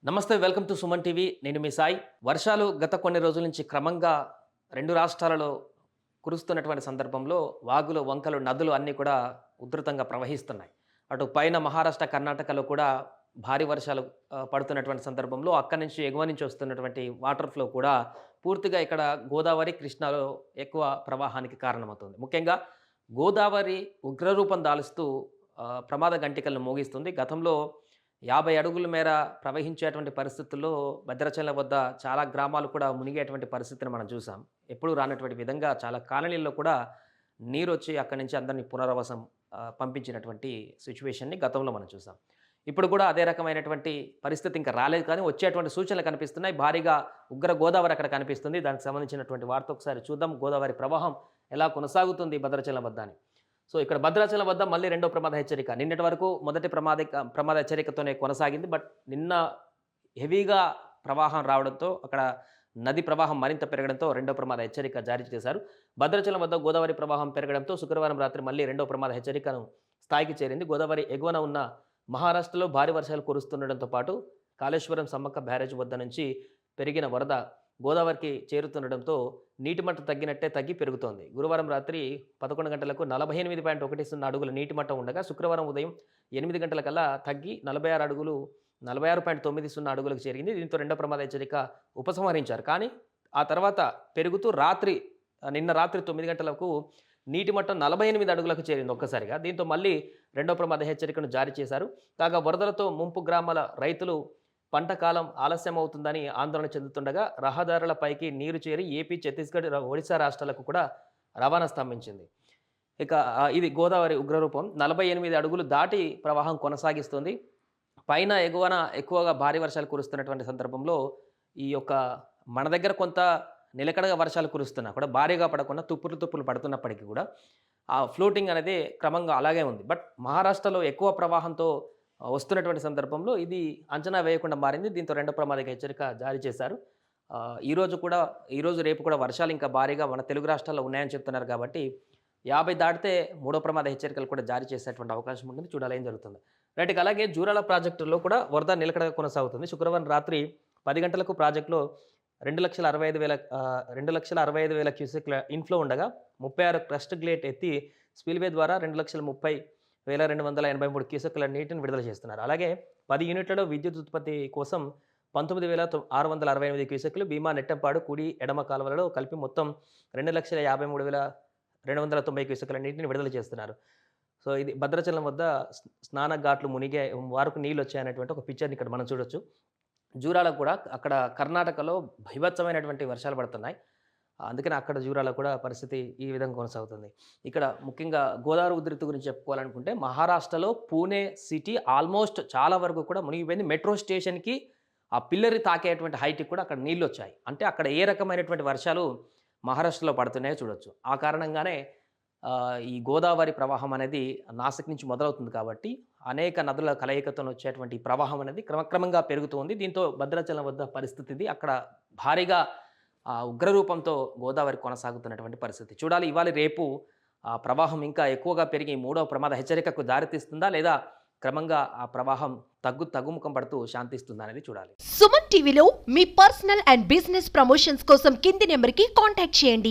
నమస్తే, welcome to Suman TV. నేను మీ సాయి. వర్షాలు గత కొన్ని రోజుల నుంచి క్రమంగా 2 రాష్ట్రాలలో కురుస్తున్నటువంటి సందర్భంలో వాగులు, వంకలు, నదులు అన్నీ కూడా ఉధృతంగా ప్రవహిస్తున్నాయి. అటు పైన మహారాష్ట్ర, కర్ణాటకలో కూడా భారీ వర్షాలు పడుతున్నటువంటి సందర్భంలో అక్కడి నుంచి ఎగువ నుంచి వస్తున్నటువంటి వాటర్ ఫ్లో కూడా పూర్తిగా ఇక్కడ గోదావరి, కృష్ణాలో ఎక్కువ ప్రవాహానికి కారణమవుతుంది. ముఖ్యంగా గోదావరి ఉగ్రరూపం దాలుస్తూ ప్రమాద గంటికలను మోగిస్తుంది. గతంలో 50 అడుగుల మేర ప్రవహించేటువంటి పరిస్థితుల్లో భద్రాచలం వద్ద చాలా గ్రామాలు కూడా మునిగేటువంటి పరిస్థితిని మనం చూసాం. ఎప్పుడూ రానటువంటి విధంగా చాలా కాలనీల్లో కూడా నీరొచ్చి అక్కడి నుంచి అందరిని పునరావాసం పంపించినటువంటి సిట్యుయేషన్‌ని గతంలో మనం చూసాం. ఇప్పుడు కూడా అదే రకమైనటువంటి పరిస్థితి ఇంకా రాలేదు, కానీ వచ్చేటువంటి సూచనలు కనిపిస్తున్నాయి. భారీగా ఉగ్ర గోదావరి అక్కడ కనిపిస్తుంది. దానికి సంబంధించినటువంటి వార్త ఒకసారి చూద్దాం. గోదావరి ప్రవాహం ఎలా కొనసాగుతుంది భద్రాచలం వద్ద అని. సో ఇక్కడ భద్రాచలం వద్ద మళ్ళీ రెండో ప్రమాద హెచ్చరిక. నిన్నటి వరకు మొదటి ప్రమాద హెచ్చరికతోనే కొనసాగింది. బట్ నిన్న హెవీగా ప్రవాహం రావడంతో అక్కడ నది ప్రవాహం మరింత పెరగడంతో రెండో ప్రమాద హెచ్చరిక జారీ చేశారు. భద్రాచలం వద్ద గోదావరి ప్రవాహం పెరగడంతో శుక్రవారం రాత్రి మళ్ళీ రెండో ప్రమాద హెచ్చరికను స్థాయికి చేరింది. గోదావరి ఎగువన ఉన్న మహారాష్ట్రలో భారీ వర్షాలు కురుస్తుండటంతో పాటు కాళేశ్వరం సమ్మక్క బ్యారేజ్ వద్ద నుంచి పెరిగిన వరద గోదావరికి చేరుతుండటంతో నీటి మట్టం తగ్గినట్టే తగ్గి పెరుగుతోంది. గురువారం రాత్రి 11 గంటలకు 48.10 అడుగుల నీటి మట్టం ఉండగా శుక్రవారం ఉదయం 8 గంటలకల్లా తగ్గి 46.90 అడుగులకు చేరింది. దీంతో రెండో ప్రమాద హెచ్చరిక ఉపసంహరించారు. కానీ ఆ తర్వాత పెరుగుతూ నిన్న రాత్రి 9 గంటలకు నీటి మట్టం 48 అడుగులకు చేరింది ఒక్కసారిగా. దీంతో మళ్ళీ రెండో ప్రమాద హెచ్చరికను జారీ చేశారు. కాగా వరదలతో ముంపు గ్రామాల రైతులు పంట కాలం ఆలస్యం అవుతుందని ఆందోళన చెందుతుండగా రహదారులపైకి నీరు చేరి ఏపీ, ఛత్తీస్గఢ్, ఒడిశా రాష్ట్రాలకు కూడా రవాణా స్తంభించింది. ఇక ఇది గోదావరి ఉగ్రరూపం 48 అడుగులు దాటి ప్రవాహం కొనసాగిస్తుంది. పైన ఎగువన ఎక్కువగా భారీ వర్షాలు కురుస్తున్నటువంటి సందర్భంలో ఈ యొక్క మన దగ్గర కొంత నిలకడగా వర్షాలు కురుస్తున్నా కూడా భారీగా పడకుండా తుప్పులు పడుతున్నప్పటికీ కూడా ఆ ఫ్లోటింగ్ అనేది క్రమంగా అలాగే ఉంది. బట్ మహారాష్ట్రలో ఎక్కువ ప్రవాహంతో వస్తున్నటువంటి సందర్భంలో ఇది అంచనా వేయకుండా మారింది. దీంతో రెండో ప్రమాద హెచ్చరిక జారీ చేశారు. ఈరోజు రేపు కూడా వర్షాలు ఇంకా భారీగా మన తెలుగు రాష్ట్రాల్లో ఉన్నాయని చెప్తున్నారు కాబట్టి 50 దాటితే మూడో ప్రమాద హెచ్చరికలు కూడా జారీ చేసేటువంటి అవకాశం ఉంటుంది. చూడాలి ఏం జరుగుతుంది. రైట్. అలాగే జూరాల ప్రాజెక్టులో కూడా వరద నిలకడగా కొనసాగుతుంది. శుక్రవారం రాత్రి 10 గంటలకు ప్రాజెక్టులో 2,65,000 క్యూసెక్ల ఇన్ఫ్లో ఉండగా 36 క్రస్ట్ గ్లేట్ ఎత్తి స్పిల్వే ద్వారా 2,30,283 క్యూసెక్ల నీటిని విడుదల చేస్తున్నారు. అలాగే 10 యూనిట్లలో విద్యుత్ ఉత్పత్తి కోసం 19,668 క్యూసెక్లు భీమా, నెట్టంపాడు, కుడి, ఎడమ కాలువలలో కలిపి మొత్తం 2,53,290 క్యూసెక్ల నీటిని విడుదల చేస్తున్నారు. సో ఇది భద్రాచలం వద్ద స్నాన ఘాట్లు మునిగే వారికి నీళ్ళు వచ్చాయనేటువంటి ఒక పిక్చర్ని ఇక్కడ మనం చూడొచ్చు. జూరాల కూడా అక్కడ కర్ణాటకలో బీభత్సమైనటువంటి వర్షాలు పడుతున్నాయి. అందుకని అక్కడ జూరాల కూడా పరిస్థితి ఈ విధంగా కొనసాగుతుంది. ఇక్కడ ముఖ్యంగా గోదావరి ఉధృతి గురించి చెప్పుకోవాలనుకుంటే మహారాష్ట్రలో పూణే సిటీ ఆల్మోస్ట్ చాలా వరకు కూడా మునిగిపోయింది. మెట్రో స్టేషన్‌కి ఆ పిల్లరి తాకేటువంటి హైట్‌కి కూడా అక్కడ నీళ్ళు వచ్చాయి. అంటే అక్కడ ఏ రకమైనటువంటి వర్షాలు మహారాష్ట్రలో పడుతున్నాయో చూడొచ్చు. ఆ కారణంగానే ఈ గోదావరి ప్రవాహం అనేది నాసిక్ నుంచి మొదలవుతుంది కాబట్టి అనేక నదుల కలయికతో వచ్చేటువంటి ప్రవాహం అనేది క్రమక్రమంగా పెరుగుతుంది. దీంతో భద్రాచలం వద్ద పరిస్థితి ఇది. అక్కడ భారీగా ఉగ్రరూపంతో గోదావరి కొనసాగుతున్నటువంటి పరిస్థితి. చూడాలి ఇవాళ రేపు ప్రవాహం ఇంకా ఎక్కువగా పెరిగి మూడవ ప్రమాద హెచ్చరికకు దారితీస్తుందా, లేదా క్రమంగా ఆ ప్రవాహం తగ్గుముఖం పడుతూ శాంతిస్తుందా అనేది చూడాలి. సుమన్ టీవీలో మీ పర్సనల్ అండ్ బిజినెస్ ప్రమోషన్స్ కోసం కింది నెంబర్కి కాంటాక్ట్ చేయండి.